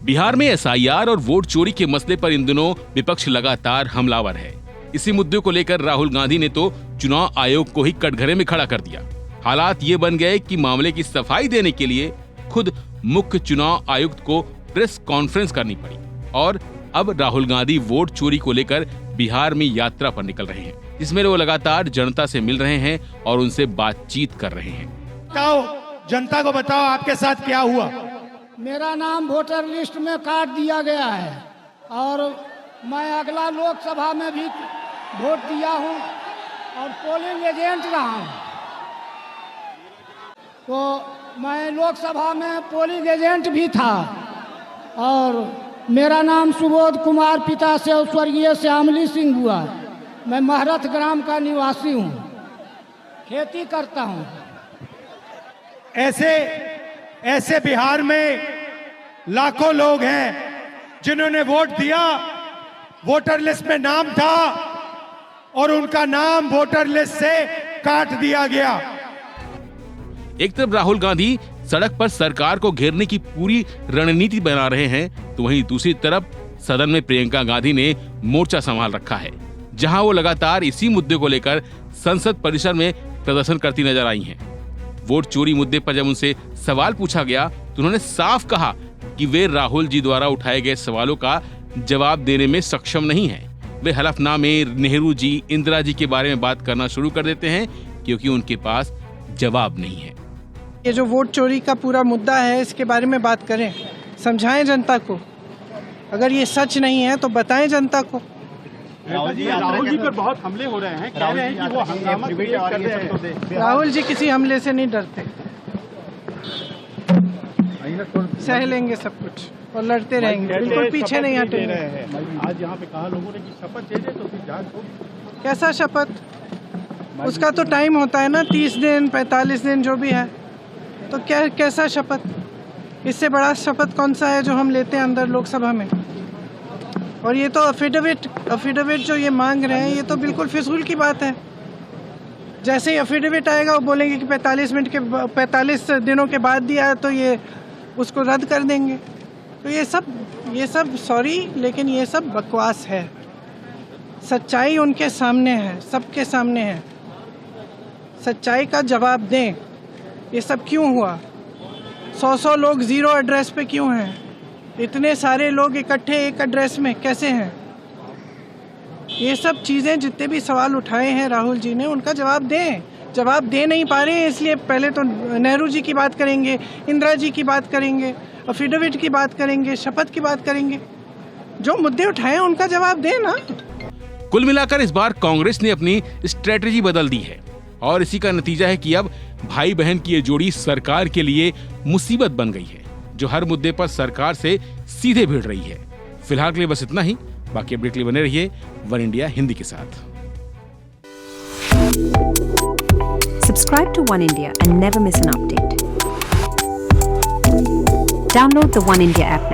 बिहार में एसआईआर और वोट चोरी के मसले पर इन दिनों विपक्ष लगातार हमलावर है। इसी मुद्दे को लेकर राहुल गांधी ने तो चुनाव आयोग को ही कटघरे में खड़ा कर दिया। हालात ये बन गए कि मामले की सफाई देने के लिए खुद मुख्य चुनाव आयुक्त को प्रेस कॉन्फ्रेंस करनी पड़ी और अब राहुल गांधी वोट चोरी को लेकर बिहार में यात्रा पर निकल रहे हैं, जिसमें वो लगातार जनता से मिल रहे हैं और उनसे बातचीत कर रहे हैं। बताओ, जनता को बताओ आपके साथ क्या हुआ। मेरा नाम वोटर लिस्ट में काट दिया गया है और मैं अगला लोकसभा में भी वोट दिया हूं और पोलिंग एजेंट रहा हूं। तो मैं लोकसभा में पोलिंग एजेंट भी था और मेरा नाम सुबोध कुमार, पिता से स्वर्गीय श्यामली सिंह हुआ। मैं महरथ ग्राम का निवासी हूं, खेती करता हूं। ऐसे बिहार में लाखों लोग हैं जिन्होंने वोट दिया, वोटर लिस्ट में नाम था और उनका नाम वोटर लिस्ट से काट दिया गया। एक तरफ राहुल गांधी सड़क पर सरकार को घेरने की पूरी रणनीति बना रहे हैं, तो वहीं दूसरी तरफ सदन में प्रियंका गांधी ने मोर्चा संभाल रखा है, जहां वो लगातार इसी मुद्दे को लेकर संसद परिसर में प्रदर्शन करती नजर आई हैं। वोट चोरी मुद्दे पर जब उनसे सवाल पूछा गया तो उन्होंने साफ कहा कि वे राहुल जी द्वारा उठाए गए सवालों का जवाब देने में सक्षम नहीं हैं। वे हलफनामे, नेहरू जी, इंदिरा जी के बारे में बात करना शुरू कर देते हैं क्योंकि उनके पास जवाब नहीं है। ये जो वोट चोरी का पूरा मुद्दा है, इसके बारे में बात करें, समझाएं जनता को। अगर ये सच नहीं है तो बताएं जनता को। राहुल जी पर बहुत हमले हो रहे हैं, कह रहे हैं कि वो हंगामा क्रिएट कर रहे हैं। राहुल जी किसी हमले से नहीं डरते, सह लेंगे सब कुछ और लड़ते रहेंगे, बिल्कुल पीछे नहीं हटेंगे। आज यहाँ पे कहा लोगों ने कि शपथ ले ले तो फिर जांच होगी। कैसा शपथ? उसका तो टाइम होता है ना, 30 दिन 45 दिन जो भी है। तो क्या कैसा शपथ? इससे बड़ा शपथ कौन सा है जो हम लेते हैं अंदर लोकसभा में? और ये तो अफिडेविट जो ये मांग रहे हैं, ये तो बिल्कुल फिजूल की बात है। जैसे ही अफिडेविट आएगा वो बोलेंगे कि 45 दिनों के बाद दिया है तो ये उसको रद्द कर देंगे। तो ये सब सॉरी, लेकिन ये सब बकवास है। सच्चाई उनके सामने है, सबके सामने है। सच्चाई का जवाब दें। ये सब क्यों हुआ? 100 लोग जीरो एड्रेस पे क्यों हैं? इतने सारे लोग इकट्ठे एक एड्रेस में कैसे हैं? ये सब चीज़ें, जितने भी सवाल उठाए हैं राहुल जी ने, उनका जवाब दें। जवाब दे नहीं पा रहे हैं, इसलिए पहले तो नेहरू जी की बात करेंगे, इंदिरा जी की बात करेंगे, अफिडेविट की बात करेंगे, शपथ की बात करेंगे। जो मुद्दे उठाए उनका जवाब दें ना। कुल मिलाकर इस बार कांग्रेस ने अपनी स्ट्रेटेजी बदल दी है और इसी का नतीजा है कि अब भाई बहन की ये जोड़ी सरकार के लिए मुसीबत बन गई है, जो हर मुद्दे पर सरकार से सीधे भिड़ रही है। फिलहाल के लिए बस इतना ही। बाकी अपडेट के लिए बने रहिए वन इंडिया हिंदी के साथ। Subscribe to One India and never miss an update. Download the One India app